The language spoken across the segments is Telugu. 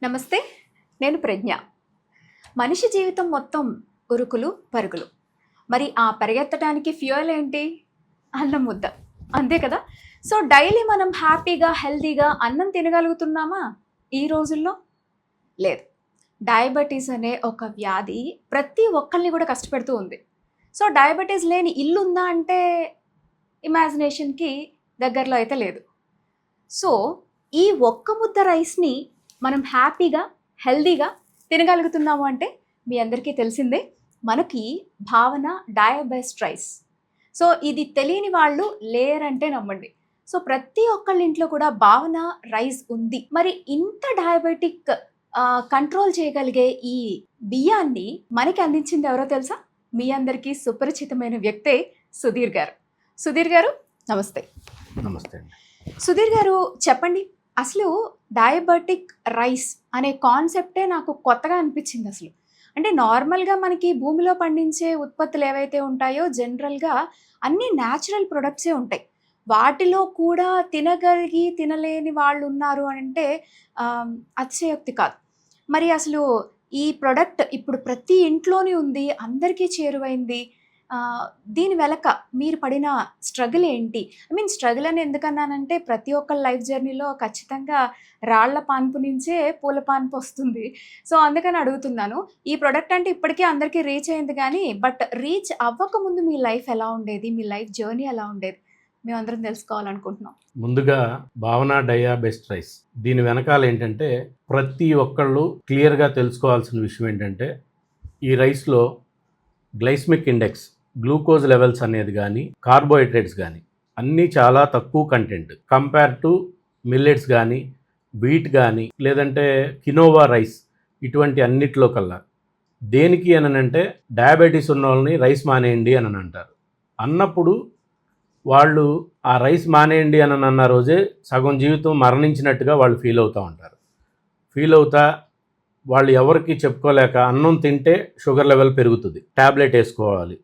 నమస్తే. నేను ప్రజ్ఞ. మనిషి జీవితం మొత్తం ఉరుకులు, పరుగులు. మరి ఆ పరిగెత్తడానికి ఫ్యూయల్ ఏంటి? అన్నం ముద్ద. అంతే కదా! సో, డైలీ మనం హ్యాపీగా, హెల్తీగా అన్నం తినగలుగుతున్నామా ఈ రోజుల్లో? లేదు. డయాబెటీస్ అనే ఒక వ్యాధి ప్రతి ఒక్కళ్ళని కూడా కష్టపెడుతూ ఉంది. సో, డయాబెటీస్ లేని ఇల్లుందా అంటే ఇమాజినేషన్‌కి దగ్గరలో అయితే లేదు. సో, ఈ ఒక్క ముద్ద రైస్‌ని మనం హ్యాపీగా, హెల్తీగా తినగలుగుతున్నాము అంటే మీ అందరికీ తెలిసిందే. మనకి భావన డయాబెస్ట్ రైస్. సో, ఇది తెలియని వాళ్ళు లేరంటే నమ్మండి. సో, ప్రతి ఒక్కళ్ళ ఇంట్లో కూడా భావన రైస్ ఉంది. మరి ఇంత డయాబెటిక్ కంట్రోల్ చేయగలిగే ఈ బియ్యాన్ని మనకి అందించింది ఎవరో తెలుసా? మీ అందరికీ సుపరిచితమైన వ్యక్తే సుధీర్ గారు. సుధీర్ గారు నమస్తే. నమస్తే అండి. సుధీర్ గారు చెప్పండి, అసలు డయాబెటిక్ రైస్ అనే కాన్సెప్టే నాకు కొత్తగా అనిపించింది అసలు. అంటే నార్మల్గా మనకి భూమిలో పండించే ఉత్పత్తులు ఏవైతే ఉంటాయో జనరల్గా అన్నీ న్యాచురల్ ప్రొడక్ట్సే ఉంటాయి. వాటిలో కూడా తినలేని వాళ్ళు ఉన్నారు అని అంటే అతిశయోక్తి కాదు. మరి అసలు ఈ ప్రొడక్ట్ ఇప్పుడు ప్రతి ఇంట్లోనే ఉంది, అందరికీ చేరువైంది. దీని వెనక మీరు పడిన స్ట్రగుల్ ఏంటి? ఐ మీన్ స్ట్రగుల్ అని ఎందుకన్నానంటే ప్రతి ఒక్కళ్ళ లైఫ్ జర్నీలో ఖచ్చితంగా రాళ్ల పాన్పు నుంచే పూల పాన్పు వస్తుంది. సో, అందుకని అడుగుతున్నాను. ఈ ప్రొడక్ట్ అంటే ఇప్పటికే అందరికీ రీచ్ అయింది కానీ బట్ రీచ్ అవ్వకముందు మీ లైఫ్ ఎలా ఉండేది? మీ లైఫ్ జర్నీ ఎలా ఉండేది? మేమందరం తెలుసుకోవాలనుకుంటున్నాం. ముందుగా భావన డయాబెస్ట్ రైస్ దీని వెనకాల ఏంటంటే ప్రతి ఒక్కళ్ళు క్లియర్గా తెలుసుకోవాల్సిన విషయం ఏంటంటే ఈ రైస్లో గ్లైసెమిక్ ఇండెక్స్, గ్లూకోజ్ లెవెల్స్ అనేది కానీ కార్బోహైడ్రేట్స్ కానీ అన్నీ చాలా తక్కువ కంటెంట్ కంపేర్ టు మిల్లెట్స్ కానీ వీట్ కానీ లేదంటే కినోవా రైస్ ఇటువంటి అన్నిట్లో కల్లా. దేనికి అని అంటే డయాబెటీస్ ఉన్న వాళ్ళని రైస్ మానేయండి అని అంటారు. అన్నప్పుడు వాళ్ళు ఆ రైస్ మానేయండి అని అన్న రోజే సగం జీవితం మరణించినట్టుగా వాళ్ళు ఫీల్ అవుతూ ఉంటారు. ఫీల్ అవుతా వాళ్ళు ఎవరికి చెప్పుకోలేక అన్నం తింటే షుగర్ లెవెల్ పెరుగుతుంది, ట్యాబ్లెట్ వేసుకోవాలి,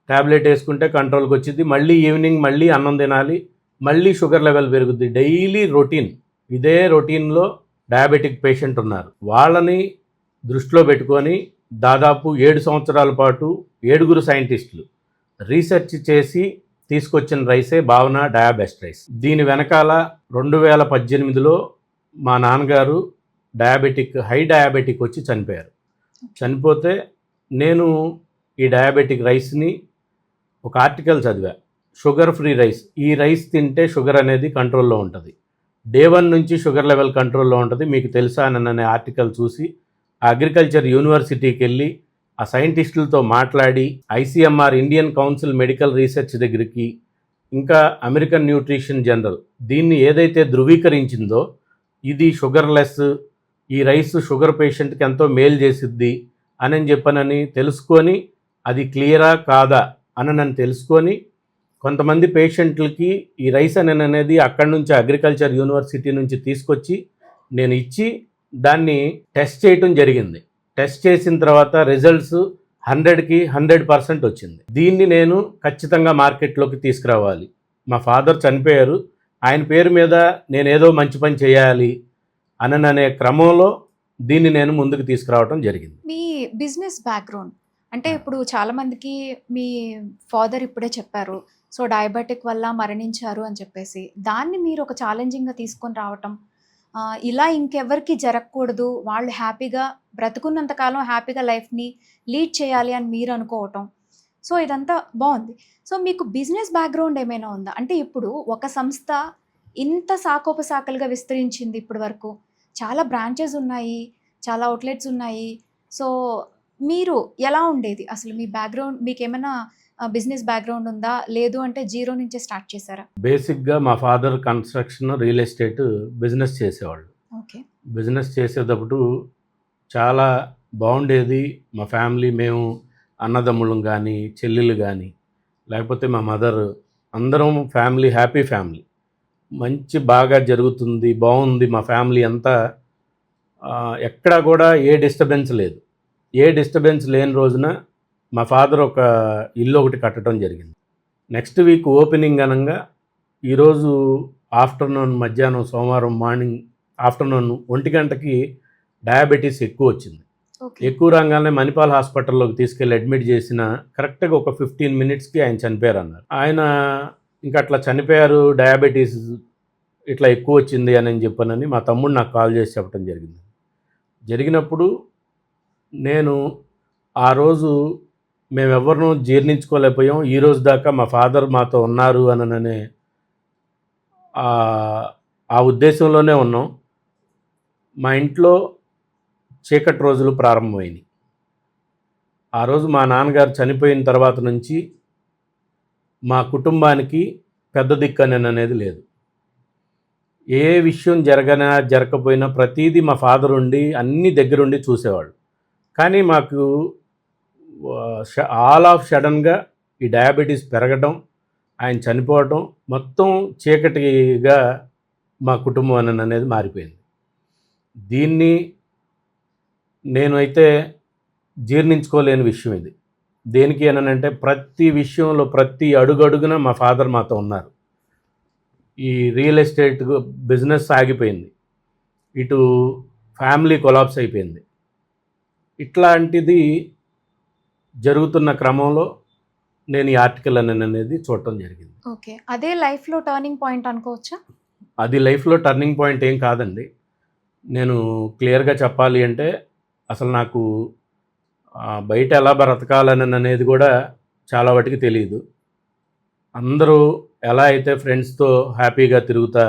ట్యాబ్లెట్ వేసుకుంటే కంట్రోల్కి వచ్చింది, మళ్ళీ ఈవినింగ్ మళ్ళీ అన్నం తినాలి, మళ్ళీ షుగర్ లెవెల్ పెరుగుద్ది. Daily routine. ఇదే రొటీన్లో డయాబెటిక్ పేషెంట్ ఉన్నారు. వాళ్ళని దృష్టిలో పెట్టుకొని దాదాపు 7 సంవత్సరాల పాటు 7 సైంటిస్టులు రీసెర్చ్ చేసి తీసుకొచ్చిన రైసే భావన డయాబెస్ట్ రైస్. దీని వెనకాల 2018లో మా నాన్నగారు హై డయాబెటిక్ వచ్చి చనిపోయారు. చనిపోతే నేను ఈ డయాబెటిక్ రైస్ని ఒక ఆర్టికల్ చదివా. షుగర్ ఫ్రీ రైస్, ఈ రైస్ తింటే షుగర్ అనేది కంట్రోల్లో ఉంటుంది, డే 1 నుంచి షుగర్ లెవెల్ కంట్రోల్లో ఉంటుంది, మీకు తెలుసా అనే ఆర్టికల్ చూసి అగ్రికల్చర్ యూనివర్సిటీకి వెళ్ళి ఆ సైంటిస్టులతో మాట్లాడి ICMR Indian council medical research దగ్గరికి ఇంకా అమెరికన్ న్యూట్రిషన్ జనరల్ దీన్ని ఏదైతే ధృవీకరించిందో ఇది షుగర్లెస్, ఈ రైస్ షుగర్ పేషెంట్కి ఎంతో మేలు చేసిద్ది అని చెప్పనని తెలుసుకొని అది క్లియరా కాదా అని తెలుసుకొని కొంతమంది పేషెంట్లకి ఈ రైస్ అనేది అక్కడి నుంచి అగ్రికల్చర్ యూనివర్సిటీ నుంచి తీసుకొచ్చి నేను ఇచ్చి దాన్ని టెస్ట్ చేయటం జరిగింది. టెస్ట్ చేసిన తర్వాత రిజల్ట్స్ 100కి 100% వచ్చింది. దీన్ని నేను ఖచ్చితంగా మార్కెట్లోకి తీసుకురావాలి. మా ఫాదర్ చనిపోయారు, ఆయన పేరు మీద నేను ఏదో మంచి పని చేయాలి అనే క్రమంలో దీన్ని నేను ముందుకు తీసుకురావడం జరిగింది. మీ బిజినెస్ బ్యాక్గ్రౌండ్ అంటే ఇప్పుడు చాలామందికి మీ ఫాదర్ ఇప్పుడే చెప్పారు, సో డయాబెటిక్ వల్ల మరణించారు అని చెప్పేసి, దాన్ని మీరు ఒక ఛాలెంజింగ్గా తీసుకొని రావటం, ఇలా ఇంకెవరికి జరగకూడదు, వాళ్ళు హ్యాపీగా బ్రతుకున్నంతకాలం హ్యాపీగా లైఫ్ని లీడ్ చేయాలి అని మీరు అనుకోవటం, సో ఇదంతా బాగుంది. సో మీకు బిజినెస్ బ్యాక్గ్రౌండ్ ఏమైనా ఉందా? అంటే ఇప్పుడు ఒక సంస్థ ఇంత శాఖోపశాఖలుగా విస్తరించింది, ఇప్పటి వరకు చాలా బ్రాంచెస్ ఉన్నాయి, చాలా అవుట్లెట్స్ ఉన్నాయి. సో మీరు ఎలా ఉండేది అసలు? మీ బ్యాక్గ్రౌండ్, మీకు ఏమైనా బిజినెస్ బ్యాక్గ్రౌండ్ ఉందా? లేదు అంటే జీరో నుంచే స్టార్ట్ చేశారా? బేసిక్గా మా father construction, real estate business చేసేవాళ్ళు. ఓకే. బిజినెస్ చేసేటప్పుడు చాలా బాగుండేది. మా ఫ్యామిలీ, మేము అన్నదమ్ములం కానీ చెల్లెలు కానీ లేకపోతే మా మదర్, అందరం ఫ్యామిలీ, హ్యాపీ ఫ్యామిలీ, మంచి బాగా జరుగుతుంది, బాగుంది మా ఫ్యామిలీ అంతా. ఎక్కడా కూడా ఏ డిస్టర్బెన్స్ లేదు. ఏ డిస్టర్బెన్స్ లేని రోజున మా ఫాదర్ ఒక ఇల్లు ఒకటి కట్టడం జరిగింది. నెక్స్ట్ వీక్ ఓపెనింగ్ అనగా ఈరోజు ఆఫ్టర్నూన్, మధ్యాహ్నం, సోమవారం మార్నింగ్ ఆఫ్టర్నూన్ 1 గంటకి డయాబెటీస్ ఎక్కువ వచ్చింది. ఓకే. ఎక్కువ రాగానే మణిపాల్ హాస్పిటల్లోకి తీసుకెళ్ళి అడ్మిట్ చేసిన కరెక్ట్గా ఒక 15 మినిట్స్కి ఆయన చనిపోయారు అన్నారు. ఆయన ఇంకా అట్లా చనిపోయారు, డయాబెటీస్ ఇట్లా ఎక్కువ వచ్చింది అని చెప్పానని మా తమ్ముడు నాకు కాల్ చేసి చెప్పడం జరిగింది. జరిగినప్పుడు నేను ఆ రోజు మేమెవ్వరూ జీర్ణించుకోలేకపోయాం. ఈ రోజు దాకా మా ఫాదర్ మాతో ఉన్నారు అననే ఆ ఉద్దేశంలోనే ఉన్నాం. మా ఇంట్లో చీకటి రోజులు ప్రారంభమైనవి. ఆ రోజు మా నాన్నగారు చనిపోయిన తర్వాత నుంచి మా కుటుంబానికి పెద్ద దిక్కు అనేది లేదు. ఏ విషయం జరగకపోయినా ప్రతీదీ మా ఫాదర్ ఉండి అన్ని దగ్గరుండి చూసేవాళ్ళు. కానీ మాకు ఆల్ ఆఫ్ సడన్గా ఈ డయాబెటీస్ పెరగడం, ఆయన చనిపోవడం, మొత్తం చీకటిగా మా కుటుంబం అనేది మారిపోయింది. దీన్ని నేనైతే జీర్ణించుకోలేని విషయం ఇది. దేనికి అనంటే ప్రతి విషయంలో ప్రతి అడుగడుగున మా ఫాదర్ మాతో ఉన్నారు. ఈ రియల్ ఎస్టేట్ బిజినెస్ ఆగిపోయింది, ఇటు ఫ్యామిలీ కొలాప్స్ అయిపోయింది. ఇట్లాంటిది జరుగుతున్న క్రమంలో నేను ఈ ఆర్టికల్ అనేది చూడటం జరిగింది. ఓకే. అదే లైఫ్లో టర్నింగ్ పాయింట్ అనుకోవచ్చా? అది లైఫ్లో టర్నింగ్ పాయింట్ ఏం కాదండి. నేను క్లియర్గా చెప్పాలి అంటే అసలు నాకు బయట ఎలా బ్రతకాలని అనేది కూడా చాలా వాటికి తెలియదు. అందరూ ఎలా అయితే ఫ్రెండ్స్తో హ్యాపీగా తిరుగుతా,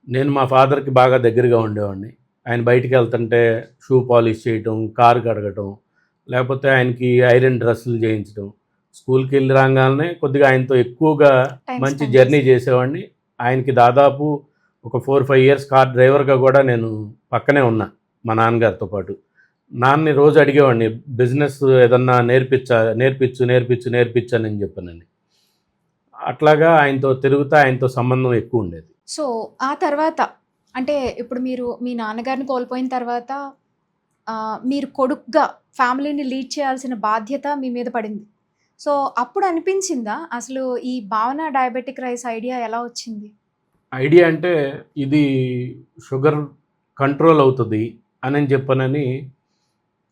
నేను మా ఫాదర్కి బాగా దగ్గరగా ఉండేవాడిని. ఆయన బయటికి వెళ్తుంటే షూ పాలిష్ చేయటం, కారు కడగటం, లేకపోతే ఆయనకి ఐరన్ డ్రెస్సులు చేయించడం, స్కూల్కి వెళ్ళి రాగానే కొద్దిగా ఆయనతో ఎక్కువగా మంచి జర్నీ చేసేవాడిని. ఆయనకి దాదాపు ఒక 4-5 ఇయర్స్ కార్ డ్రైవర్గా కూడా నేను పక్కనే ఉన్నా మా నాన్నగారితో పాటు. నాన్నని రోజు అడిగేవాడిని, బిజినెస్ ఏదన్నా నేర్పించు అని చెప్పానని. అట్లాగా ఆయనతో తిరుగుతా, ఆయనతో సంబంధం ఎక్కువ ఉండేది. సో ఆ తర్వాత అంటే ఇప్పుడు మీరు మీ నాన్నగారిని కోల్పోయిన తర్వాత మీరు కొడుకుగా ఫ్యామిలీని లీడ్ చేయాల్సిన బాధ్యత మీ మీద పడింది. సో అప్పుడు అనిపించిందా అసలు ఈ భావన డయాబెటిక్ రైస్ ఐడియా ఎలా వచ్చింది? ఐడియా అంటే ఇది షుగర్ కంట్రోల్ అవుతుంది అని చెప్పనని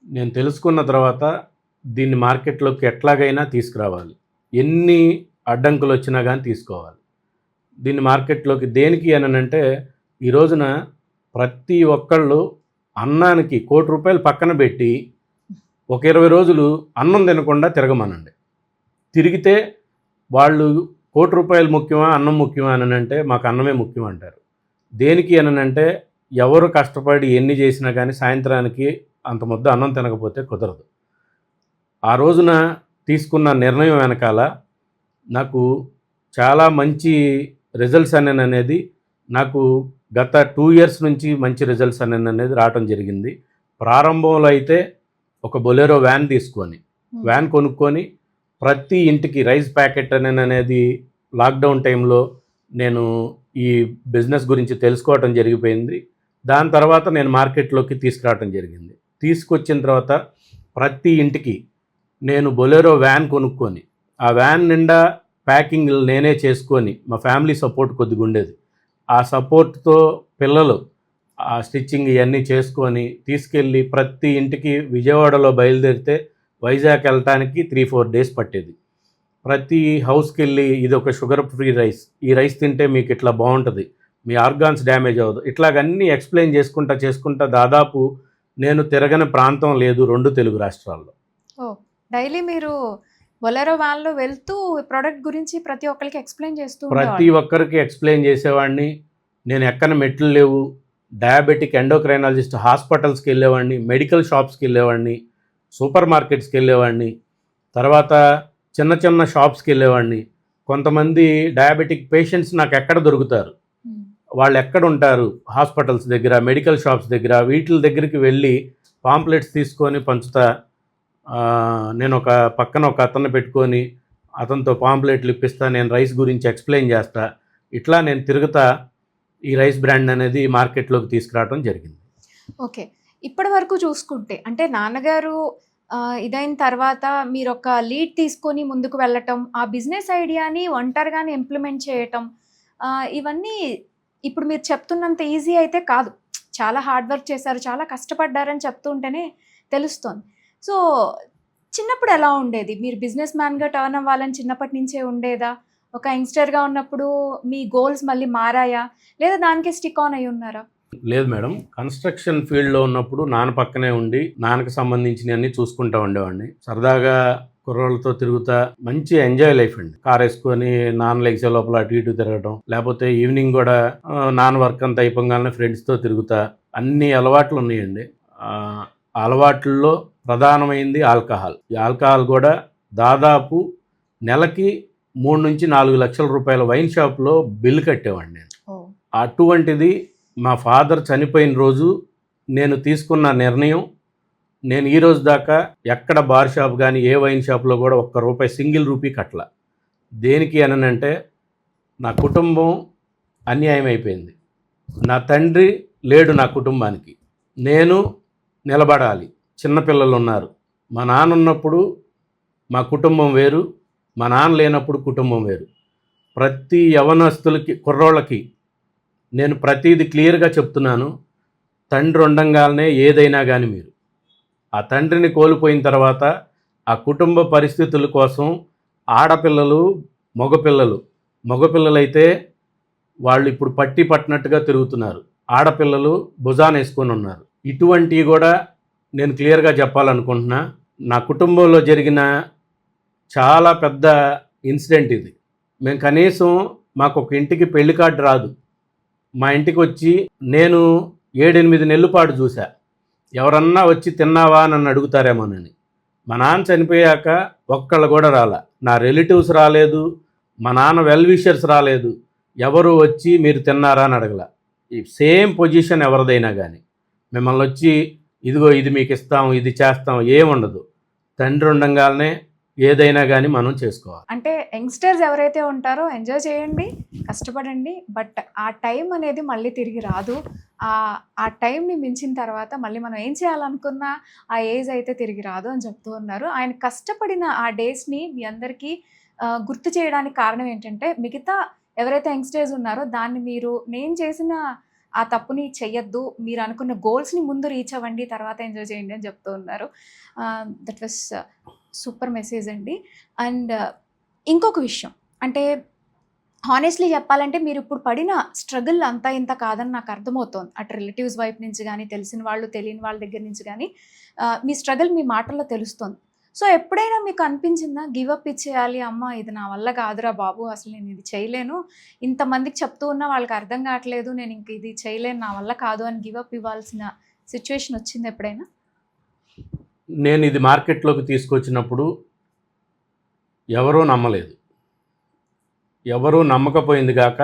నేను తెలుసుకున్న తర్వాత దీన్ని మార్కెట్లోకి ఎట్లాగైనా తీసుకురావాలి, ఎన్ని అడ్డంకులు వచ్చినా కానీ తీసుకోవాలి దీన్ని మార్కెట్లోకి. దేనికి అనంటే ఈ రోజున ప్రతి ఒక్కళ్ళు అన్నానికి ₹1,00,00,000 పక్కన పెట్టి ఒక 20 రోజులు అన్నం తినకుండా తిరగమనండి. తిరిగితే వాళ్ళు ₹1,00,00,000 ముఖ్యమా అన్నం ముఖ్యమా అంటే మాకు అన్నమే ముఖ్యం అంటారు. దేనికి అనంటే ఎవరు కష్టపడి ఎన్ని చేసినా కానీ సాయంత్రానికి అంత ముద్ద అన్నం తినకపోతే కుదరదు. ఆ రోజున తీసుకున్న నిర్ణయం వెనకాల నాకు చాలా మంచి రిజల్ట్స్ అనేది నాకు గత 2 ఇయర్స్ నుంచి మంచి రిజల్ట్స్ అనేది రావటం జరిగింది. ప్రారంభంలో అయితే ఒక బొలెరో వ్యాన్ కొనుక్కొని ప్రతి ఇంటికి రైస్ ప్యాకెట్ అనేది లాక్డౌన్ టైంలో నేను ఈ బిజినెస్ గురించి తెలుసుకోవటం జరిగిపోయింది. దాని తర్వాత నేను మార్కెట్లోకి తీసుకురావటం జరిగింది. తీసుకొచ్చిన తర్వాత ప్రతి ఇంటికి నేను బొలెరో వ్యాన్ కొనుక్కొని ఆ వ్యాన్ నిండా ప్యాకింగ్ నేనే చేసుకొని మా ఫ్యామిలీ సపోర్ట్ కొద్దిగా ఉండేది. ఆ సపోర్ట్తో పిల్లలు ఆ స్టిచ్చింగ్ ఇవన్నీ చేసుకొని తీసుకెళ్ళి ప్రతి ఇంటికి విజయవాడలో బయలుదేరితే వైజాగ్ వెళ్ళటానికి 3-4 డేస్ పట్టేది. ప్రతి హౌస్కి వెళ్ళి ఇది ఒక షుగర్ ఫ్రీ రైస్, ఈ రైస్ తింటే మీకు ఇట్లా బాగుంటుంది, మీ ఆర్గాన్స్ డ్యామేజ్ అవ్వదు, ఇట్లాగన్నీ ఎక్స్ప్లెయిన్ చేసుకుంటా దాదాపు నేను తిరగని ప్రాంతం లేదు 2 తెలుగు రాష్ట్రాల్లో. డైలీ మీరు బొలెరో వ్యాన్లో వెళ్తూ ప్రోడక్ట్ గురించి ప్రతి ఒక్కరికి ఎక్స్ప్లెయిన్ చేసేవాడిని. నేను ఎక్కన మెట్లు లేవు, డయాబెటిక్ ఎండోక్రైనాలజిస్ట్ హాస్పిటల్స్కి వెళ్ళేవాడిని, మెడికల్ షాప్స్కి వెళ్ళేవాడిని, సూపర్ మార్కెట్స్కి వెళ్ళేవాడిని, తర్వాత చిన్న చిన్న షాప్స్కి వెళ్ళేవాడిని. కొంతమంది డయాబెటిక్ పేషెంట్స్ నాకు ఎక్కడ దొరుకుతారు, వాళ్ళు ఎక్కడ ఉంటారు, హాస్పిటల్స్ దగ్గర, మెడికల్ షాప్స్ దగ్గర, వీటి దగ్గరికి వెళ్ళి పాంప్లెట్స్ తీసుకొని పంచుతా. నేను ఒక పక్కన ఒక అతన్ని పెట్టుకొని అతనితో పాంప్లెట్లు ఇప్పిస్తా, నేను రైస్ గురించి ఎక్స్ప్లెయిన్ చేస్తా. ఇట్లా నేను తిరుగుతా ఈ రైస్ బ్రాండ్ అనేది మార్కెట్లోకి తీసుకురావడం జరిగింది. ఓకే. ఇప్పటి వరకు చూసుకుంటే అంటే నాన్నగారు ఇదైన తర్వాత మీరు ఒక లీడ్ తీసుకొని ముందుకు వెళ్ళటం, ఆ బిజినెస్ ఐడియాని ఒంటరిగానే ఇంప్లిమెంట్ చేయటం, ఇవన్నీ ఇప్పుడు మీరు చెప్తున్నంత ఈజీ అయితే కాదు. చాలా హార్డ్ వర్క్ చేశారు, చాలా కష్టపడ్డారని చెప్తూ ఉంటేనే తెలుస్తోంది. సో చిన్నప్పుడు ఎలా ఉండేది? మీరు బిజినెస్ మ్యాన్‌గా టర్న్ అవ్వాలని చిన్నప్పటి నుంచే ఉండేదా? ఒక యంగ్‌స్టర్‌గా ఉన్నప్పుడు మీ గోల్స్ మళ్ళీ మారాయా? లేదా దానికే స్టిక్ ఆన్ అయ్యి ఉన్నారా? లేదు మేడం, కన్స్ట్రక్షన్ ఫీల్డ్లో ఉన్నప్పుడు నాన్న పక్కనే ఉండి నాన్నకు సంబంధించినవన్నీ చూసుకుంటూ ఉండేవాడిని. సరదాగా కుర్రోళ్ళతో తిరుగుతా మంచి ఎంజాయ్ లైఫ్ అండి. కార్ వేసుకొని నాన్న లెగిసే లోపల అటు ఇటు తిరగడం, లేకపోతే ఈవినింగ్ కూడా నాన్న వర్క్ అంతా అయిపోగానే ఫ్రెండ్స్తో తిరుగుతా, అన్ని అలవాట్లు ఉన్నాయండి. ఆ అలవాట్లలో ప్రధానమైంది ఆల్కహాల్. ఈ ఆల్కహాల్ కూడా దాదాపు నెలకి 3-4 లక్షల రూపాయల వైన్ షాప్లో బిల్లు కట్టేవాడిని నేను. అటువంటిది మా ఫాదర్ చనిపోయిన రోజు నేను తీసుకున్న నిర్ణయం, నేను ఈ రోజు దాకా ఎక్కడ బార్ షాప్ కానీ ఏ వైన్ షాప్లో కూడా ₹1 సింగిల్ రూపీ కట్టల. దేనికి అనంటే నా కుటుంబం అన్యాయం అయిపోయింది. నా తండ్రి లేడు నా కుటుంబానికి, నేను నిలబడాలి. చిన్నపిల్లలు ఉన్నారు. మా నాన్న ఉన్నప్పుడు మా కుటుంబం వేరు, మా నాన్న లేనప్పుడు కుటుంబం వేరు. ప్రతి యవనస్తులకి కుర్రోళ్ళకి నేను ప్రతిదీ క్లియర్గా చెప్తున్నాను. తండ్రి ఉండంగానే ఏదైనా కానీ మీరు ఆ తండ్రిని కోల్పోయిన తర్వాత ఆ కుటుంబ పరిస్థితుల కోసం ఆడపిల్లలు మగపిల్లలైతే వాళ్ళు ఇప్పుడు పట్టి పట్టినట్టుగా తిరుగుతున్నారు. ఆడపిల్లలు భుజాన వేసుకొని ఉన్నారు. ఇటువంటివి కూడా నేను క్లియర్గా చెప్పాలనుకుంటున్నా. నా కుటుంబంలో జరిగిన చాలా పెద్ద ఇన్సిడెంట్ ఇది. మేము కనీసం మాకు ఒక ఇంటికి పెళ్లి కార్డు రాదు. మా ఇంటికి వచ్చి నేను 7-8 నెలల పాటు చూసా. ఎవరన్నా వచ్చి తిన్నావా అని నన్ను అడుగుతారేమోనని. మా నాన్న చనిపోయాక ఒక్కళ్ళు కూడా రాలా. నా రిలేటివ్స్ రాలేదు, మా నాన్న వెల్ విషర్స్ రాలేదు. ఎవరు వచ్చి మీరు తిన్నారా అని అడగల. ఈ సేమ్ పొజిషన్ ఎవరిదైనా కానీ మిమ్మల్ని వచ్చి ఇదిగో ఇది మీకు ఇస్తాం, ఇది చేస్తాం ఏముండదు. తండ్రి ఉండంగానే ఏదైనా కానీ మనం చేసుకోవాలి. అంటే యంగ్స్టర్స్ ఎవరైతే ఉంటారో ఎంజాయ్ చేయండి, కష్టపడండి. బట్ ఆ టైం అనేది మళ్ళీ తిరిగి రాదు. ఆ టైంని మించిన తర్వాత మళ్ళీ మనం ఏం చేయాలనుకున్నా ఆ ఏజ్ అయితే తిరిగి రాదు అని చెప్తూ ఉన్నారు. ఆయన కష్టపడిన ఆ డేస్ని మీ అందరికీ గుర్తు చేయడానికి కారణం ఏంటంటే, మిగతా ఎవరైతే యంగ్స్టర్స్ ఉన్నారో దాన్ని మీరు నేను చేసిన ఆ తప్పుని చెయ్యొద్దు, మీరు అనుకున్న గోల్స్ని ముందు రీచ్ అవ్వండి, తర్వాత ఎంజాయ్ చేయండి అని చెప్తూ ఉన్నారు. దట్ వాస్ సూపర్ మెసేజ్ అండి. అండ్ ఇంకొక విషయం అంటే, హానెస్ట్లీ చెప్పాలంటే మీరు ఇప్పుడు పడిన స్ట్రగుల్ అంతా ఇంత కాదని నాకు అర్థమవుతోంది. అటు రిలేటివ్స్ వైపు నుంచి కానీ, తెలిసిన వాళ్ళు తెలియని వాళ్ళ దగ్గర నుంచి కానీ మీ స్ట్రగుల్ మీ మాటల్లో తెలుస్తోంది. సో ఎప్పుడైనా మీకు అనిపించిందా గివప్ ఇచ్చేయాలి, అమ్మ ఇది నా వల్ల కాదురా బాబు, అసలు నేను ఇది చేయలేను, ఇంతమందికి చెప్తూ ఉన్నా వాళ్ళకి అర్థం కావట్లేదు, నేను ఇంక ఇది చేయలేను, నా వల్ల కాదు అని గివప్ ఇవ్వాల్సిన సిచ్యువేషన్ వచ్చింది ఎప్పుడైనా? నేను ఇది మార్కెట్లోకి తీసుకొచ్చినప్పుడు ఎవరూ నమ్మలేదు. ఎవరూ నమ్మకపోయింది కాక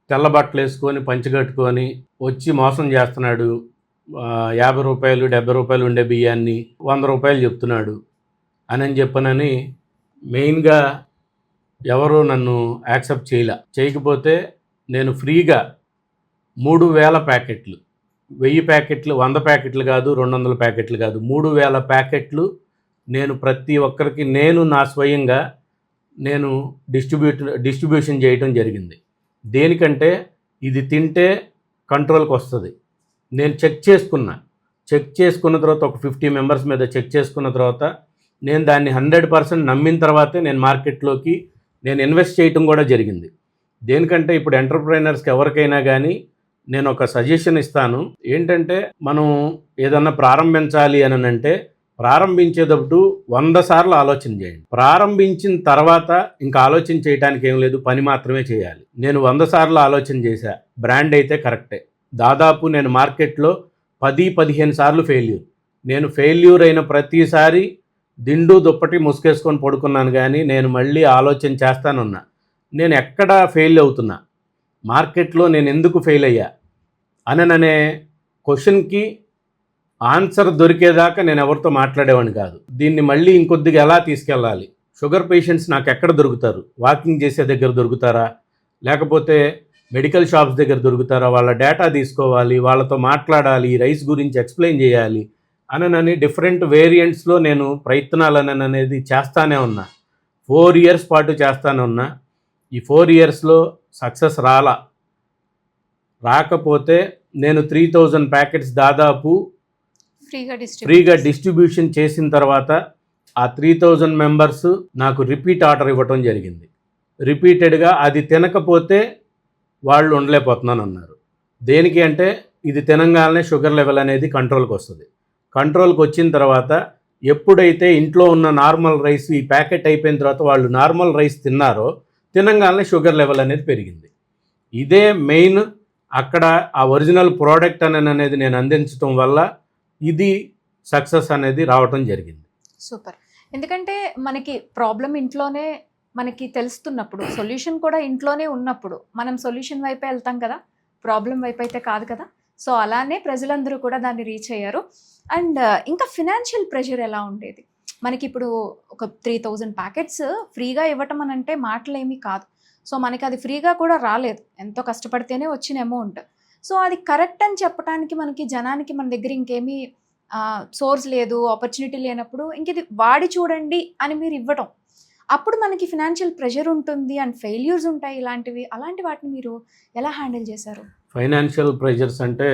తెల్ల బట్టలు వేసుకొని పంచికట్టుకొని వచ్చి మోసం చేస్తున్నాడు, ₹50 ₹70 ఉండే బియ్యాన్ని ₹100 చెప్తున్నాడు అని చెప్పనని మెయిన్గా ఎవరు నన్ను యాక్సెప్ట్ చేయకపోతే నేను ఫ్రీగా 3000 ప్యాకెట్లు, 1000 ప్యాకెట్లు, 100 ప్యాకెట్లు కాదు, 200 ప్యాకెట్లు కాదు, 3000 ప్యాకెట్లు నేను ప్రతి ఒక్కరికి నేను నా స్వయంగా నేను డిస్ట్రిబ్యూషన్ చేయటం జరిగింది. దేనికంటే ఇది తింటే కంట్రోల్కి వస్తుంది. నేను చెక్ చేసుకున్న తర్వాత ఒక 50 మెంబర్స్ మీద చెక్ చేసుకున్న తర్వాత నేను దాన్ని 100% నమ్మిన తర్వాతే నేను మార్కెట్లోకి నేను ఇన్వెస్ట్ చేయటం కూడా జరిగింది. దేనికంటే ఇప్పుడు ఎంటర్ప్రైనర్స్కి ఎవరికైనా కానీ నేను ఒక సజెషన్ ఇస్తాను. ఏంటంటే మనం ఏదన్నా ప్రారంభించాలి అని అంటే ప్రారంభించేటప్పుడు 100 సార్లు ఆలోచన చేయండి. ప్రారంభించిన తర్వాత ఇంకా ఆలోచన చేయడానికి ఏం లేదు, పని మాత్రమే చేయాలి. నేను 100 సార్లు ఆలోచన చేశా. బ్రాండ్ అయితే కరెక్టే. దాదాపు నేను మార్కెట్లో 10-15 సార్లు నేను ఫెయిల్యూర్ అయిన ప్రతిసారి దిండు దుప్పటి ముసుకేసుకొని పడుకున్నాను. కానీ నేను మళ్ళీ ఆలోచన చేస్తానున్నా నేను ఎక్కడ ఫెయిల్ అవుతున్నా, మార్కెట్లో నేను ఎందుకు ఫెయిల్ అయ్యా అనే క్వశ్చన్కి ఆన్సర్ దొరికేదాకా నేను ఎవరితో మాట్లాడేవాడిని కాదు. దీన్ని మళ్ళీ ఇంకొద్దిగా ఎలా తీసుకెళ్ళాలి, షుగర్ పేషెంట్స్ నాకు ఎక్కడ దొరుకుతారు, వాకింగ్ చేసే దగ్గర దొరుకుతారా, లేకపోతే మెడికల్ షాప్స్ దగ్గర దొరుకుతారా, వాళ్ళ డేటా తీసుకోవాలి, వాళ్ళతో మాట్లాడాలి, ఈ రైస్ గురించి ఎక్స్ప్లెయిన్ చేయాలి అని డిఫరెంట్ వేరియంట్స్లో నేను ప్రయత్నాలు అనేది చేస్తానే ఉన్నా. 4 ఇయర్స్ పాటు చేస్తానే ఉన్నా. ఈ 4 ఇయర్స్లో సక్సెస్ రాకపోతే నేను 3000 ప్యాకెట్స్ దాదాపు ఫ్రీగా ఫ్రీగా డిస్ట్రిబ్యూషన్ చేసిన తర్వాత ఆ 3000 మెంబర్స్ నాకు రిపీట్ ఆర్డర్ ఇవ్వటం జరిగింది. రిపీటెడ్గా అది తినకపోతే వాళ్ళు ఉండలేకపోతున్నాను అన్నారు. దేనికి అంటే ఇది తినంగానే షుగర్ లెవెల్ అనేది కంట్రోల్కి వస్తుంది. కంట్రోల్కి వచ్చిన తర్వాత ఎప్పుడైతే ఇంట్లో ఉన్న నార్మల్ రైస్ ఈ ప్యాకెట్ అయిపోయిన తర్వాత వాళ్ళు నార్మల్ రైస్ తిన్నారో తినంగానే షుగర్ లెవెల్ అనేది పెరిగింది. ఇదే మెయిన్ అక్కడ ఆ ఒరిజినల్ ప్రోడక్ట్ అనేది నేను అందించడం వల్ల ఇది సక్సెస్ అనేది రావటం జరిగింది. సూపర్. ఎందుకంటే మనకి ప్రాబ్లం ఇంట్లోనే మనకి తెలుస్తున్నప్పుడు, సొల్యూషన్ కూడా ఇంట్లోనే ఉన్నప్పుడు మనం సొల్యూషన్ వైపే వెళ్తాం కదా, ప్రాబ్లం వైపు అయితే కాదు కదా. సో అలానే ప్రజలందరూ కూడా దాన్ని రీచ్ అయ్యారు. అండ్ ఇంకా ఫినాన్షియల్ ప్రెషర్ ఎలా ఉండేది మనకి? ఇప్పుడు ఒక 3000 ప్యాకెట్స్ ఫ్రీగా ఇవ్వటం అని అంటే మాటలేమీ కాదు. సో మనకి అది ఫ్రీగా కూడా రాలేదు, ఎంతో కష్టపడితేనే వచ్చిన అమౌంట్. సో అది కరెక్ట్ అని చెప్పడానికి మనకి జనానికి మన దగ్గర ఇంకేమీ సోర్స్ లేదు, ఆపర్చునిటీ లేనప్పుడు ఇంక ఇది వాడి చూడండి అని మీరు ఇవ్వటం, అప్పుడు మనకి ఫినాన్షియల్ ప్రెషర్ ఉంటుంది అండ్ ఫెయిల్యూర్స్ ఉంటాయి ఇలాంటివి. అలాంటి వాటిని మీరు ఎలా హ్యాండిల్ చేశారు? ఫైనాన్షియల్ ప్రెషర్స్ అంటే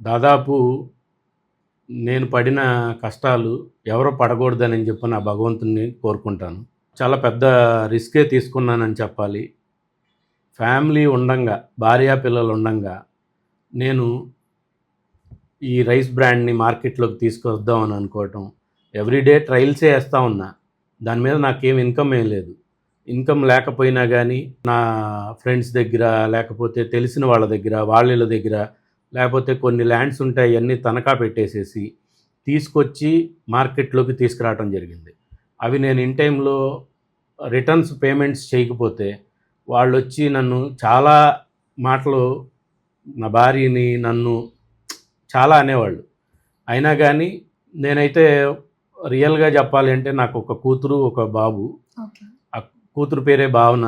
దాదాపు నేను పడిన కష్టాలు ఎవరో పడకూడదని చెప్పి నా భగవంతుని కోరుకుంటాను. చాలా పెద్ద రిస్కే తీసుకున్నానని చెప్పాలి. ఫ్యామిలీ ఉండంగా, భార్యా పిల్లలు ఉండంగా నేను ఈ రైస్ బ్రాండ్ని మార్కెట్లోకి తీసుకొద్దామని అనుకోవటం, ఎవ్రీడే ట్రయల్సే వేస్తూ ఉన్నా. దాని మీద నాకేం ఇన్కమ్ ఏం లేదు. ఇన్కమ్ లేకపోయినా కానీ నా ఫ్రెండ్స్ దగ్గర, లేకపోతే తెలిసిన వాళ్ళ దగ్గర, వాళ్ళ దగ్గర, లేకపోతే కొన్ని ల్యాండ్స్ ఉంటాయి అన్నీ తనఖా పెట్టేసేసి తీసుకొచ్చి మార్కెట్లోకి తీసుకురావడం జరిగింది. అవి నేను ఇన్ టైంలో రిటర్న్స్ పేమెంట్స్ చేయకపోతే వాళ్ళు వచ్చి నన్ను చాలా మాటలు, నా భార్యని నన్ను చాలా అనేవాళ్ళు. అయినా కానీ నేనైతే రియల్గా చెప్పాలి అంటే నాకు ఒక కూతురు, ఒక బాబు. ఆ కూతురు పేరే భావన,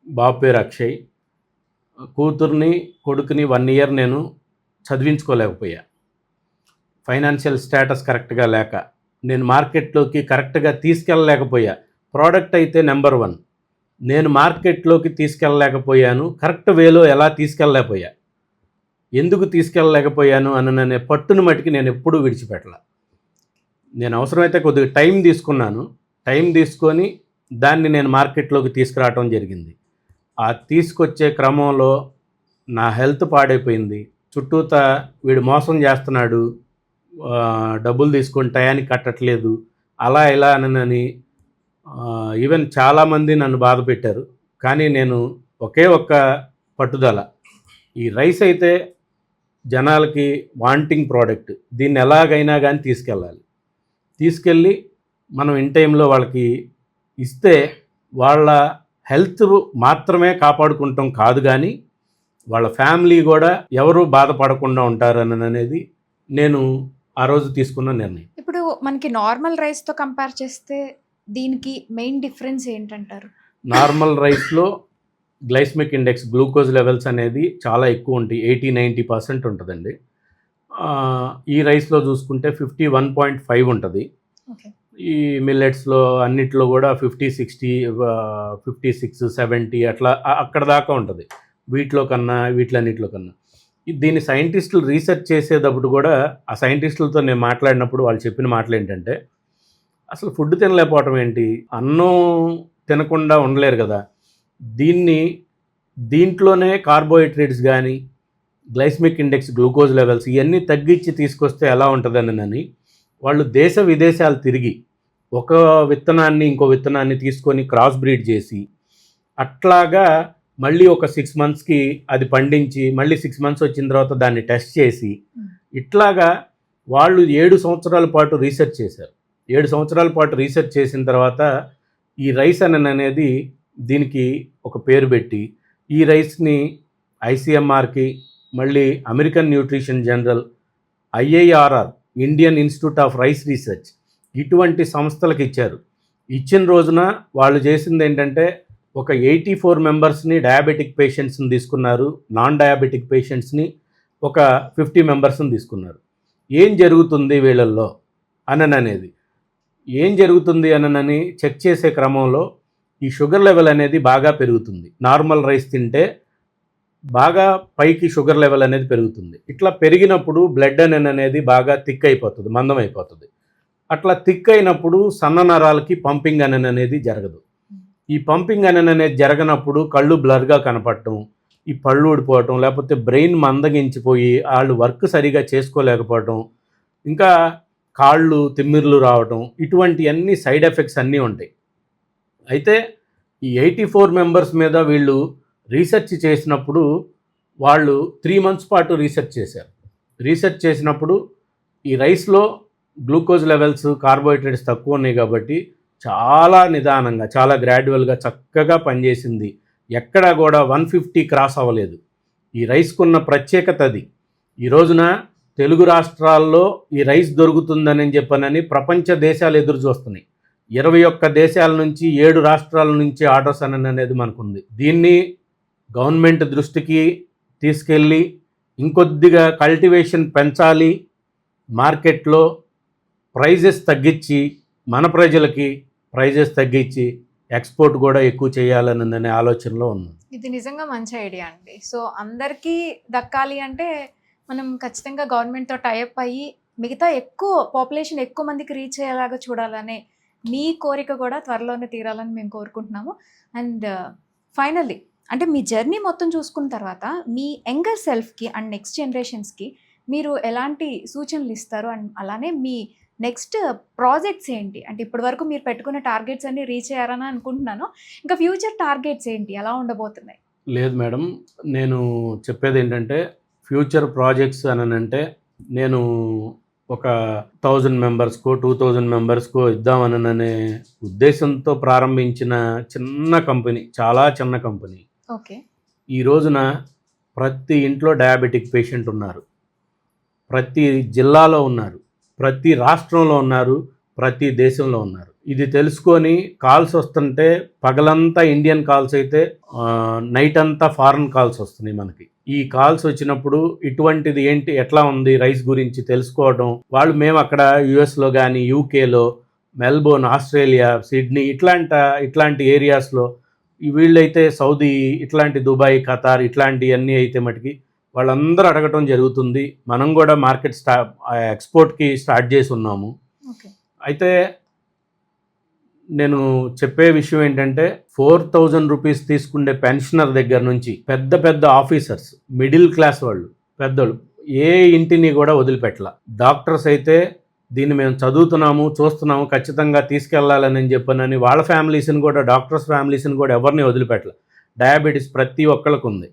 బాబు పేరు అక్షయ్. కూతుర్ని కొడుకుని 1 ఇయర్ నేను చదివించుకోలేకపోయా. ఫైనాన్షియల్ స్టేటస్ కరెక్ట్గా లేక నేను మార్కెట్లోకి కరెక్ట్గా తీసుకెళ్ళలేకపోయా. ప్రోడక్ట్ అయితే నెంబర్ 1, నేను మార్కెట్లోకి తీసుకెళ్ళలేకపోయాను. కరెక్ట్ వేలో ఎలా తీసుకెళ్ళలేకపోయా, ఎందుకు తీసుకెళ్ళలేకపోయాను అనే పట్టును మట్టుకి నేను ఎప్పుడూ విడిచిపెట్టలా. నేను అవసరమైతే కొద్దిగా టైం తీసుకున్నాను. టైం తీసుకొని దాన్ని నేను మార్కెట్లోకి తీసుకురావటం జరిగింది. ఆ తీసుకొచ్చే క్రమంలో నా హెల్త్ పాడైపోయింది. చుట్టూతా వీడు మోసం చేస్తున్నాడు, డబ్బులు తీసుకొని టయానికి కట్టట్లేదు, అలా ఇలా అని ఈవెన్ చాలామంది నన్ను బాధ పెట్టారు. కానీ నేను ఒకే ఒక్క పట్టుదల, ఈ రైస్ అయితే జనాలకి వాంటింగ్ ప్రోడక్ట్, దీన్ని ఎలాగైనా కానీ తీసుకెళ్ళి మనం ఇన్ టైంలో వాళ్ళకి ఇస్తే వాళ్ళ హెల్త్ మాత్రమే కాపాడుకుంటాం కాదు, కానీ వాళ్ళ ఫ్యామిలీ కూడా ఎవరు బాధపడకుండా ఉంటారనేది నేను ఆ రోజు తీసుకున్న నిర్ణయం. ఇప్పుడు మనకి నార్మల్ రైస్తో కంపేర్ చేస్తే దీనికి మెయిన్ డిఫరెన్స్ ఏంటంటారు? నార్మల్ రైస్లో గ్లైసెమిక్ ఇండెక్స్, గ్లూకోజ్ లెవెల్స్ అనేది చాలా ఎక్కువ ఉంటాయి, 80-90% ఉంటుందండి. ఈ రైస్లో చూసుకుంటే 51.5 ఉంటుంది. ఈ మిల్లెట్స్లో అన్నిట్లో కూడా 50-60, 56-70 అట్లా అక్కడ దాకా ఉంటుంది. వీటిలన్నిటిలో కన్నా దీన్ని సైంటిస్టులు రీసెర్చ్ చేసేటప్పుడు కూడా, ఆ సైంటిస్టులతో నేను మాట్లాడినప్పుడు వాళ్ళు చెప్పిన మాటలు ఏంటంటే, అసలు ఫుడ్ తినలేకపోవటం ఏంటి, అన్నం తినకుండా ఉండలేరు కదా, దీంట్లోనే కార్బోహైడ్రేట్స్ కానీ, గ్లైసెమిక్ ఇండెక్స్, గ్లూకోజ్ లెవెల్స్ ఇవన్నీ తగ్గించి తీసుకొస్తే ఎలా ఉంటుందని వాళ్ళు దేశ విదేశాలు తిరిగి ఒక విత్తనాన్ని ఇంకో విత్తనాన్ని తీసుకొని క్రాస్ బ్రీడ్ చేసి అట్లాగా మళ్ళీ ఒక 6 మంత్స్కి అది పండించి, మళ్ళీ 6 మంత్స్ వచ్చిన తర్వాత దాన్ని టెస్ట్ చేసి, ఇట్లాగా వాళ్ళు 7 సంవత్సరాల పాటు రీసెర్చ్ చేశారు. 7 సంవత్సరాల పాటు రీసెర్చ్ చేసిన తర్వాత ఈ రైస్ అనేది దీనికి ఒక పేరు పెట్టి, ఈ రైస్ని ICMRకి, మళ్ళీ American nutrition general, IIRR, Indian institute of rice research, ఇటువంటి సంస్థలకు ఇచ్చారు. ఇచ్చిన రోజున వాళ్ళు చేసింది ఏంటంటే, ఒక 84 మెంబర్స్ని డయాబెటిక్ పేషెంట్స్ని తీసుకున్నారు, నాన్ డయాబెటిక్ పేషెంట్స్ని ఒక 50 మెంబర్స్ని తీసుకున్నారు. ఏం జరుగుతుంది వీళ్ళల్లో అనేది, ఏం జరుగుతుంది అని చెక్ చేసే క్రమంలో ఈ షుగర్ లెవెల్ అనేది బాగా పెరుగుతుంది. నార్మల్ రైస్ తింటే బాగా పైకి షుగర్ లెవెల్ అనేది పెరుగుతుంది. ఇట్లా పెరిగినప్పుడు బ్లడ్ అనేది బాగా థిక్ అయిపోతుంది, మందం అయిపోతుంది. అట్లా థిక్ అయినప్పుడు సన్న నరాలకి పంపింగ్ అనేది జరగదు. ఈ పంపింగ్ అనేది జరగనప్పుడు కళ్ళు బ్లర్గా కనపడటం, ఈ పళ్ళు ఊడిపోవటం, లేకపోతే బ్రెయిన్ మందగించిపోయి వాళ్ళు వర్క్ సరిగా చేసుకోలేకపోవటం, ఇంకా కాళ్ళు తిమ్మిర్లు రావటం, ఇటువంటి అన్ని సైడ్ ఎఫెక్ట్స్ అన్నీ ఉంటాయి. అయితే ఈ 84 మెంబర్స్ మీద వీళ్ళు రీసెర్చ్ చేసినప్పుడు వాళ్ళు 3 మంత్స్ పాటు రీసెర్చ్ చేశారు. రీసెర్చ్ చేసినప్పుడు ఈ రైస్లో గ్లూకోజ్ లెవెల్స్, కార్బోహైడ్రేట్స్ తక్కువ ఉన్నాయి కాబట్టి చాలా నిదానంగా, చాలా గ్రాడ్యువల్గా చక్కగా పనిచేసింది. ఎక్కడా కూడా 150 క్రాస్ అవ్వలేదు. ఈ రైస్కున్న ప్రత్యేకత అది. ఈ రోజున తెలుగు రాష్ట్రాల్లో ఈ రైస్ దొరుకుతుందని చెప్పనని ప్రపంచ దేశాలు ఎదురు చూస్తున్నాయి. 21 దేశాల నుంచి 7 రాష్ట్రాల నుంచి ఆర్డర్స్ అనేది మనకుంది. దీన్ని గవర్నమెంట్ దృష్టికి తీసుకెళ్ళి ఇంకొద్దిగా కల్టివేషన్ పెంచాలి, మార్కెట్లో ప్రైజెస్ తగ్గించి మన ప్రజలకి ప్రైజెస్ తగ్గించి ఎక్స్పోర్ట్ కూడా ఎక్కువ చేయాలనే ఆలోచనలో ఉన్నాం. ఇది నిజంగా మంచి ఐడియా అండి. సో అందరికీ దక్కాలి అంటే మనం ఖచ్చితంగా గవర్నమెంట్తో టైఅప్ అయ్యి మిగతా ఎక్కువ పాపులేషన్ ఎక్కువ మందికి రీచ్ అయ్యేలాగా చూడాలనే మీ కోరిక కూడా త్వరలోనే తీరాలని మేము కోరుకుంటున్నాము. అండ్ ఫైనల్లీ అంటే మీ జర్నీ మొత్తం చూసుకున్న తర్వాత మీ యంగర్ సెల్ఫ్కి అండ్ నెక్స్ట్ జనరేషన్స్కి మీరు ఎలాంటి సూచనలు ఇస్తారు? అండ్ అలానే మీ నెక్స్ట్ ప్రాజెక్ట్స్ ఏంటి? అంటే ఇప్పటి వరకు మీరు పెట్టుకున్న టార్గెట్స్ అన్ని రీచ్ అయ్యారని అనుకుంటున్నాను. ఇంకా ఫ్యూచర్ టార్గెట్స్ ఏంటి, ఎలా ఉండబోతున్నాయి? లేదు మేడం, నేను చెప్పేది ఏంటంటే ఫ్యూచర్ ప్రాజెక్ట్స్ అంటే నేను ఒక 1000 మెంబర్స్కో 2000 మెంబర్స్కో ఇద్దామననే ఉద్దేశంతో ప్రారంభించిన చిన్న కంపెనీ, చాలా చిన్న కంపెనీ. ఓకే. ఈ రోజున ప్రతి ఇంట్లో డయాబెటిక్ పేషెంట్ ఉన్నారు, ప్రతి జిల్లాలో ఉన్నారు, ప్రతి రాష్ట్రంలో ఉన్నారు, ప్రతి దేశంలో ఉన్నారు. ఇది తెలుసుకొని కాల్స్ వస్తుంటే పగలంతా ఇండియన్ కాల్స్ అయితే నైట్ అంతా ఫారెన్ కాల్స్ వస్తున్నాయి మనకి. ఈ కాల్స్ వచ్చినప్పుడు ఇటువంటిది ఏంటి, ఎట్లా ఉంది రైస్ గురించి తెలుసుకోవడం, వాళ్ళు మేము అక్కడ యుఎస్లో కానీ, యూకేలో, మెల్బోర్న్, ఆస్ట్రేలియా, సిడ్నీ ఇట్లాంటి ఏరియాస్లో, వీళ్ళైతే సౌదీ, ఇట్లాంటి దుబాయ్, ఖతార్ ఇట్లాంటివన్నీ అయితే మటుకి వాళ్ళందరూ అడగటం జరుగుతుంది. మనం కూడా మార్కెట్ ఎక్స్పోర్ట్కి స్టార్ట్ చేసి ఉన్నాము. అయితే నేను చెప్పే విషయం ఏంటంటే 4000 రూపీస్ తీసుకునే పెన్షనర్ దగ్గర నుంచి పెద్ద పెద్ద ఆఫీసర్స్, మిడిల్ క్లాస్ వాళ్ళు, పెద్దలు ఏ ఇంటిని కూడా వదిలిపెట్టల. డాక్టర్స్ అయితే దీన్ని మేము చదువుతున్నాము, చూస్తున్నాము, ఖచ్చితంగా తీసుకెళ్లాలని చెప్పనని వాళ్ళ ఫ్యామిలీస్ని కూడా, డాక్టర్స్ ఫ్యామిలీస్ని కూడా ఎవరిని వదిలిపెట్టల. డయాబెటీస్ ప్రతి ఒక్కరికి ఉంది.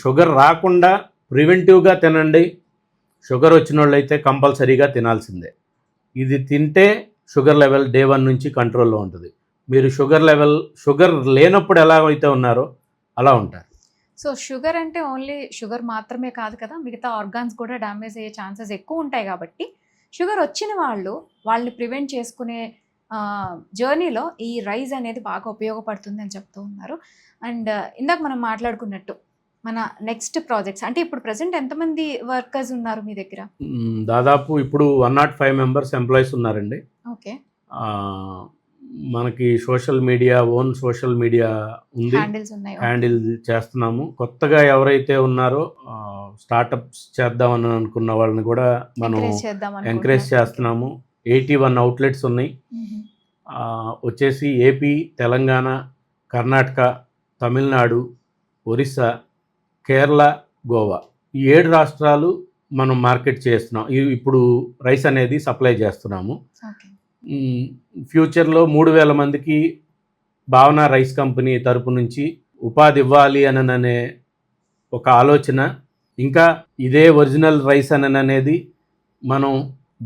షుగర్ రాకుండా ప్రివెంటివ్గా తినండి. షుగర్ వచ్చిన వాళ్ళు అయితే కంపల్సరీగా తినాల్సిందే. ఇది తింటే షుగర్ లెవెల్ డే 1 నుంచి కంట్రోల్లో ఉంటుంది. మీరు షుగర్ లేనప్పుడు ఎలా అయితే ఉన్నారో అలా ఉంటారు. సో షుగర్ అంటే ఓన్లీ షుగర్ మాత్రమే కాదు కదా, మిగతా ఆర్గాన్స్ కూడా డ్యామేజ్ అయ్యే ఛాన్సెస్ ఎక్కువ ఉంటాయి. కాబట్టి షుగర్ వచ్చిన వాళ్ళని ప్రివెంట్ చేసుకునే జర్నీలో ఈ రైస్ అనేది బాగా ఉపయోగపడుతుంది అని చెప్తూ ఉన్నారు. అండ్ ఇందాక మనం మాట్లాడుకున్నట్టు మన నెక్స్ట్ ప్రాజెక్ట్స్ అంటే ఇప్పుడు ప్రెసెంట్ ఎంతమంది వర్కర్స్ ఉన్నారు మీ దగ్గర? దాదాపు ఇప్పుడు 105 మెంబర్స్ ఎంప్లాయీస్ ఉన్నారండి. ఓకే. మనకి సోషల్ మీడియా ఉంది, హ్యాండిల్ చేస్తున్నాము. కొత్తగా ఎవరైతే ఉన్నారో స్టార్టప్స్ చేద్దామని అనుకున్న వాళ్ళని కూడా మనం ఎంకరేజ్ చేస్తున్నాము. 81 అవుట్లెట్స్ ఉన్నాయి. వచ్చేసి ఏపీ, తెలంగాణ, కర్ణాటక, తమిళనాడు, ఒరిస్సా, కేరళ, గోవా, ఈ 7 రాష్ట్రాలు మనం మార్కెట్ చేస్తున్నాం. ఇప్పుడు రైస్ అనేది సప్లై చేస్తున్నాము. ఫ్యూచర్లో 3000 మందికి భావన రైస్ కంపెనీ తరపు నుంచి ఉపాధి ఇవ్వాలి అనే ఒక ఆలోచన. ఇంకా ఇదే ఒరిజినల్ రైస్ అనేది మనం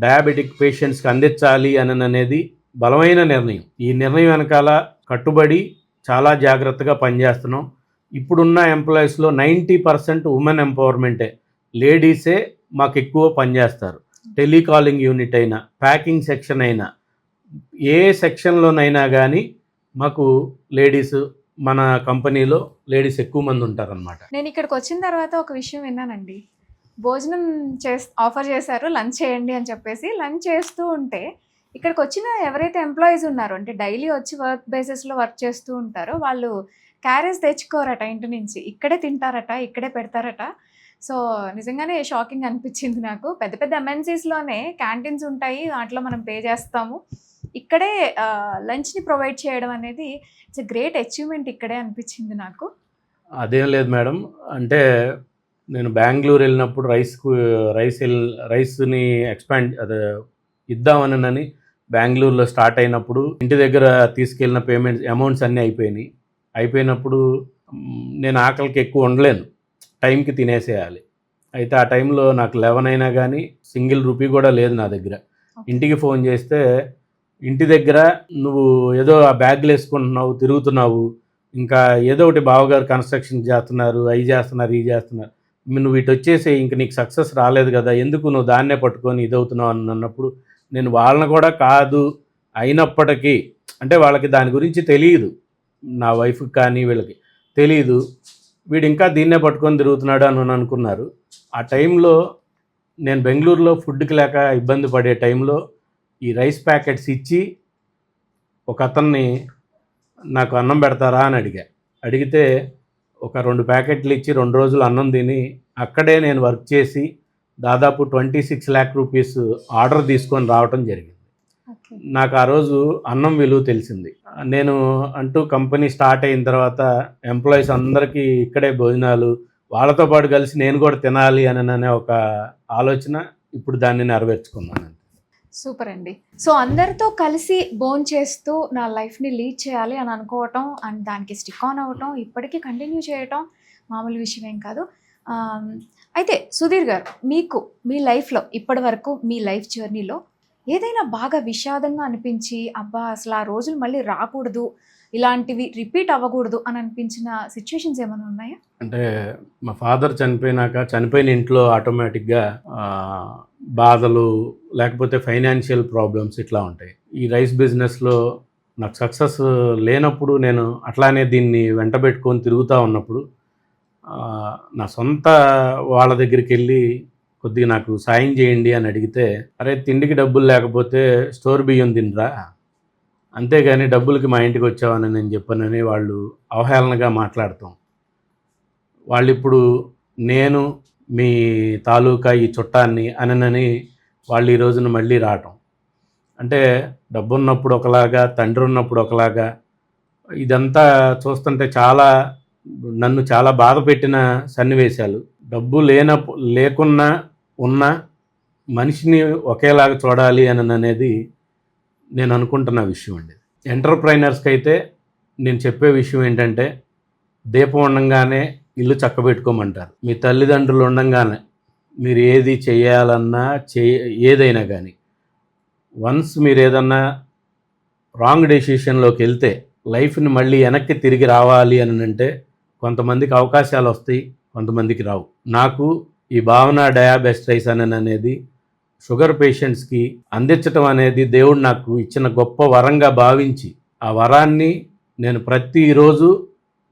డయాబెటిక్ పేషెంట్స్కి అందించాలి అనేది బలమైన నిర్ణయం. ఈ నిర్ణయం వెనకాల కట్టుబడి చాలా జాగ్రత్తగా పనిచేస్తున్నాం. ఇప్పుడున్న ఎంప్లాయీస్లో 90% ఉమెన్ ఎంపవర్మెంటే, లేడీసే మాకు ఎక్కువ పనిచేస్తారు. టెలికాలింగ్ యూనిట్ అయినా, ప్యాకింగ్ సెక్షన్ అయినా, ఏ సెక్షన్లోనైనా కానీ మాకు లేడీస్, మన కంపెనీలో లేడీస్ ఎక్కువ మంది ఉంటారనమాట. నేను ఇక్కడికి వచ్చిన తర్వాత ఒక విషయం విన్నానండి. భోజనం ఆఫర్ చేశారు, లంచ్ చేయండి అని చెప్పేసి. లంచ్ చేస్తూ ఉంటే ఇక్కడికి వచ్చిన ఎవరైతే ఎంప్లాయీస్ ఉన్నారో, అంటే డైలీ వచ్చి వర్క్ బేసిస్లో వర్క్ చేస్తూ ఉంటారో, వాళ్ళు క్యారేజ్ తెచ్చుకోరట ఇంటి నుంచి, ఇక్కడే తింటారట, ఇక్కడే పెడతారట. సో నిజంగానే షాకింగ్ అనిపించింది నాకు. పెద్ద పెద్ద ఎంఎన్సీస్లోనే క్యాంటీన్స్ ఉంటాయి, దాంట్లో మనం పే చేస్తాము. ఇక్కడే లంచ్ని ప్రొవైడ్ చేయడం అనేది ఇట్స్ గ్రేట్ అచీవ్మెంట్ ఇక్కడే అనిపించింది నాకు. అదేం లేదు మేడం. అంటే నేను బెంగళూరు వెళ్ళినప్పుడు రైస్ని ఎక్స్పాండ్ అదే ఇద్దామనని బెంగళూరులో స్టార్ట్ అయినప్పుడు ఇంటి దగ్గర తీసుకెళ్ళిన అమౌంట్స్ అన్నీ అయిపోయినప్పుడు నేను ఆకలికి ఎక్కువ ఉండలేను, టైంకి తినేసేయాలి. అయితే ఆ టైంలో నాకు 11 అయినా కానీ సింగిల్ రూపీ కూడా లేదు నా దగ్గర. ఇంటికి ఫోన్ చేస్తే ఇంటి దగ్గర నువ్వు ఏదో ఆ బ్యాగ్లు వేసుకుంటున్నావు, తిరుగుతున్నావు, ఇంకా ఏదో ఒకటి బావగారు కన్స్ట్రక్షన్ చేస్తున్నారు, అవి చేస్తున్నారు, ఇవి చేస్తున్నారు, నువ్వు ఇటు వచ్చేసి ఇంక నీకు సక్సెస్ రాలేదు కదా, ఎందుకు నువ్వు దాన్నే పట్టుకొని ఇదవుతున్నావు అని అన్నప్పుడు నేను వాళ్ళని కూడా కాదు, అయినప్పటికీ అంటే వాళ్ళకి దాని గురించి తెలియదు, నా వైఫ్కి కానీ వీళ్ళకి తెలియదు, వీడు ఇంకా దీన్నే పట్టుకొని తిరుగుతున్నాడు అని అనుకున్నారు. ఆ టైంలో నేను బెంగళూరులో ఫుడ్కి లేక ఇబ్బంది పడే టైంలో ఈ రైస్ ప్యాకెట్స్ ఇచ్చి ఒక అతన్ని నాకు అన్నం పెడతారా అని అడిగితే ఒక 2 ప్యాకెట్లు ఇచ్చి 2 రోజులు అన్నం తిని అక్కడే నేను వర్క్ చేసి దాదాపు 26 lakh రూపీస్ ఆర్డర్ తీసుకొని రావటం జరిగింది. నాకు ఆ రోజు అన్నం విలువ తెలిసింది. నేను అంటూ కంపెనీ స్టార్ట్ అయిన తర్వాత ఎంప్లాయీస్ అందరికీ ఇక్కడే భోజనాలు, వాళ్ళతో పాటు కలిసి నేను కూడా తినాలి అనే ఒక ఆలోచన, ఇప్పుడు దాన్ని నెరవేర్చుకున్నాను. సూపర్ అండి. సో అందరితో కలిసి భోంచేస్తూ నా లైఫ్ని లీడ్ చేయాలి అని అనుకోవటం అండ్ దానికి స్టిక్ ఆన్ అవ్వటం, ఇప్పటికీ కంటిన్యూ చేయటం మామూలు విషయం ఏం కాదు. అయితే సుధీర్ గారు, మీకు మీ లైఫ్లో ఇప్పటి వరకు మీ లైఫ్ జర్నీలో ఏదైనా బాగా విషాదంగా అనిపించి అబ్బా అసలు ఆ రోజులు మళ్ళీ రాకూడదు, ఇలాంటివి రిపీట్ అవ్వకూడదు అని అనిపించిన సిచ్యువేషన్స్ ఏమైనా ఉన్నాయా? అంటే మా ఫాదర్ చనిపోయిన ఇంట్లో ఆటోమేటిక్గా బాధలు లేకపోతే ఫైనాన్షియల్ ప్రాబ్లమ్స్ ఇట్లా ఉంటాయి. ఈ రైస్ బిజినెస్లో నాకు సక్సెస్ లేనప్పుడు నేను అట్లానే దీన్ని వెంటబెట్టుకొని తిరుగుతూ ఉన్నప్పుడు నా సొంత వాళ్ళ దగ్గరికి వెళ్ళి కొద్దిగా నాకు సాయం చేయండి అని అడిగితే, అరే తిండికి డబ్బులు లేకపోతే స్టోర్ బియ్యం తినరా, అంతేగాని డబ్బులకి మా ఇంటికి వచ్చావని నేను చెప్పానని వాళ్ళు అవహేళనగా మాట్లాడతాం. వాళ్ళు ఇప్పుడు నేను మీ తాలూకా ఈ చుట్టాన్ని అనని వాళ్ళు ఈ రోజున మళ్ళీ రావటం అంటే డబ్బు ఉన్నప్పుడు ఒకలాగా, తండ్రి ఉన్నప్పుడు ఒకలాగా, ఇదంతా చూస్తుంటే నన్ను చాలా బాధ పెట్టిన సన్నివేశాలు. డబ్బు లేకున్నా ఉన్న మనిషిని ఒకేలాగా చూడాలి అని అనేది నేను అనుకుంటున్న విషయం అండి. ఎంటర్ప్రైనర్స్కి అయితే నేను చెప్పే విషయం ఏంటంటే, దీపం ఉండంగానే ఇల్లు చక్కబెట్టుకోమంటారు. మీ తల్లిదండ్రులు ఉండంగానే మీరు ఏది చేయాలన్నా ఏదైనా కానీ, వన్స్ మీరు ఏదన్నా రాంగ్ డెసిషన్లోకి వెళ్తే లైఫ్ని మళ్ళీ వెనక్కి తిరిగి రావాలి అని అంటే కొంతమందికి అవకాశాలు వస్తాయి, కొంతమందికి రావు. నాకు ఈ భావన డయా బెస్ట్ రైస్ అనేది షుగర్ పేషెంట్స్కి అందించటం అనేది దేవుడు నాకు ఇచ్చిన గొప్ప వరంగా భావించి, ఆ వరాన్ని నేను ప్రతిరోజు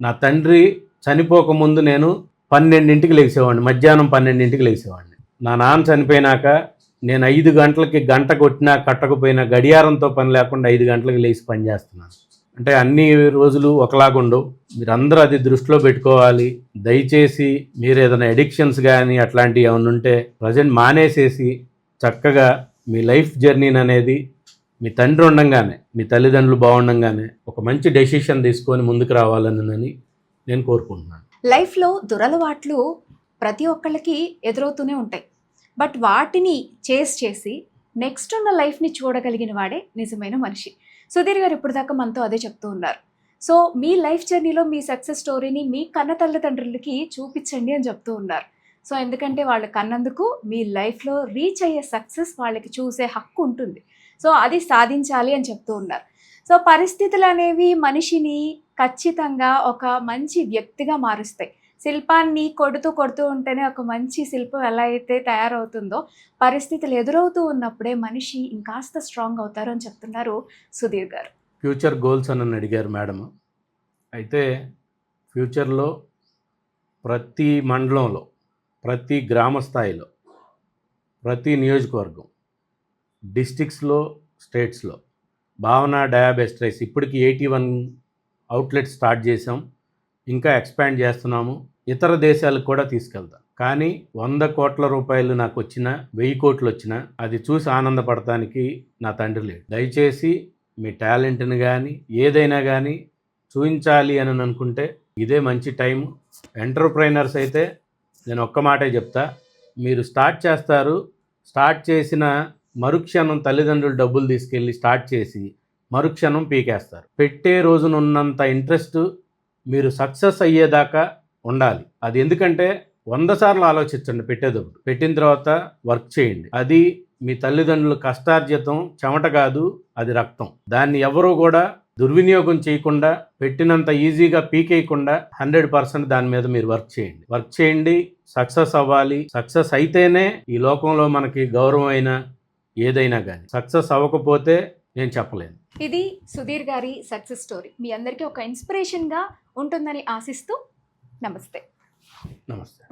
నా తండ్రి చనిపోకముందు నేను 12ంటికి లేచేవాడిని, మధ్యాహ్నం 12ంటికి లేచేవాడిని. నా నాన్న చనిపోయినాక నేను 5 గంటలకి గంట కొట్టినా కట్టకపోయినా గడియారంతో పని లేకుండా 5 గంటలకు లేచి పనిచేస్తున్నాను. అంటే అన్ని రోజులు ఒకలాగుండవు, మీరందరూ అది దృష్టిలో పెట్టుకోవాలి. దయచేసి మీరు ఏదైనా ఎడిక్షన్స్ కానీ అట్లాంటివి ఏమైనా ఉంటే ప్రజెంట్ మానేసేసి చక్కగా మీ లైఫ్ జర్నీని అనేది మీ తండ్రి ఉండంగానే, మీ తల్లిదండ్రులు బాగుండంగానే ఒక మంచి డెసిషన్ తీసుకొని ముందుకు రావాలని నేను కోరుకుంటున్నాను. లైఫ్లో దురలవాట్లు ప్రతి ఒక్కళ్ళకి ఎదురవుతూనే ఉంటాయి. బట్ వాటిని చేసి నెక్స్ట్ ఉన్న లైఫ్ని చూడగలిగిన వాడే నిజమైన మనిషి. సుధీర్ గారు ఇప్పుడు దాకా మనతో అదే చెప్తూ ఉన్నారు. సో మీ లైఫ్ జర్నీలో మీ సక్సెస్ స్టోరీని మీ కన్న తల్లిదండ్రులకి చూపించండి అని చెప్తూ ఉన్నారు. సో ఎందుకంటే వాళ్ళు కన్నందుకు మీ లైఫ్లో రీచ్ అయ్యే సక్సెస్ వాళ్ళకి చూసే హక్కు ఉంటుంది. సో అది సాధించాలి అని చెప్తూ ఉన్నారు. సో పరిస్థితులు అనేవి మనిషిని ఖచ్చితంగా ఒక మంచి వ్యక్తిగా మారుస్తాయి. శిల్పాన్ని కొడుతూ ఉంటేనే ఒక మంచి శిల్పం ఎలా అయితే తయారవుతుందో, పరిస్థితులు ఎదురవుతూ ఉన్నప్పుడే మనిషి ఇంకాస్త స్ట్రాంగ్ అవుతారు అని చెప్తున్నారు సుధీర్ గారు. ఫ్యూచర్ గోల్స్ అని అడిగారు మేడం. అయితే ఫ్యూచర్లో ప్రతి మండలంలో, ప్రతి గ్రామ స్థాయిలో, ప్రతి నియోజకవర్గం, డిస్ట్రిక్ట్స్లో, స్టేట్స్లో భావన డయా బెస్ట్ రైస్ ఇప్పటికి 81 అవుట్లెట్స్ స్టార్ట్ చేసాం. ఇంకా ఎక్స్పాండ్ చేస్తున్నాము, ఇతర దేశాలకు కూడా తీసుకెళ్తాం. కానీ 100 కోట్ల రూపాయలు నాకు వచ్చినా 1000 కోట్లు వచ్చినా అది చూసి ఆనందపడటానికి నా తండ్రి లేడు. దయచేసి మీ టాలెంట్ని కానీ ఏదైనా కానీ చూపించాలి అని అనుకుంటే ఇదే మంచి టైం. ఎంటర్ప్రైనర్స్ అయితే నేను ఒక్క మాటే చెప్తా, మీరు స్టార్ట్ చేస్తారు, స్టార్ట్ చేసిన మరుక్షణం తల్లిదండ్రులు డబ్బులు తీసుకెళ్ళి స్టార్ట్ చేసి మరుక్షణం పీకేస్తారు. పెట్టే రోజునున్నంత ఇంట్రెస్ట్ మీరు సక్సెస్ అయ్యేదాకా ఉండాలి. అది ఎందుకంటే 100 సార్లు ఆలోచించండి పెట్టేటప్పుడు. పెట్టిన తర్వాత వర్క్ చేయండి. అది మీ తల్లిదండ్రుల కష్టార్జితం, చెమట కాదు, అది రక్తం. దాన్ని ఎవరూ కూడా దుర్వినియోగం చేయకుండా, పెట్టినంత ఈజీగా పీకేయకుండా 100% దాని మీద మీరు వర్క్ చేయండి. సక్సెస్ అవ్వాలి. సక్సెస్ అయితేనే ఈ లోకంలో మనకి గౌరవం అయినా ఏదైనా కానీ. సక్సెస్ అవ్వకపోతే నేను చెప్పలేను. ఇది సుధీర్ గారి సక్సెస్ స్టోరీ. మీ అందరికీ ఒక ఇన్స్పిరేషన్గా ఉంటుందని ఆశిస్తూ నమస్తే. నమస్తే.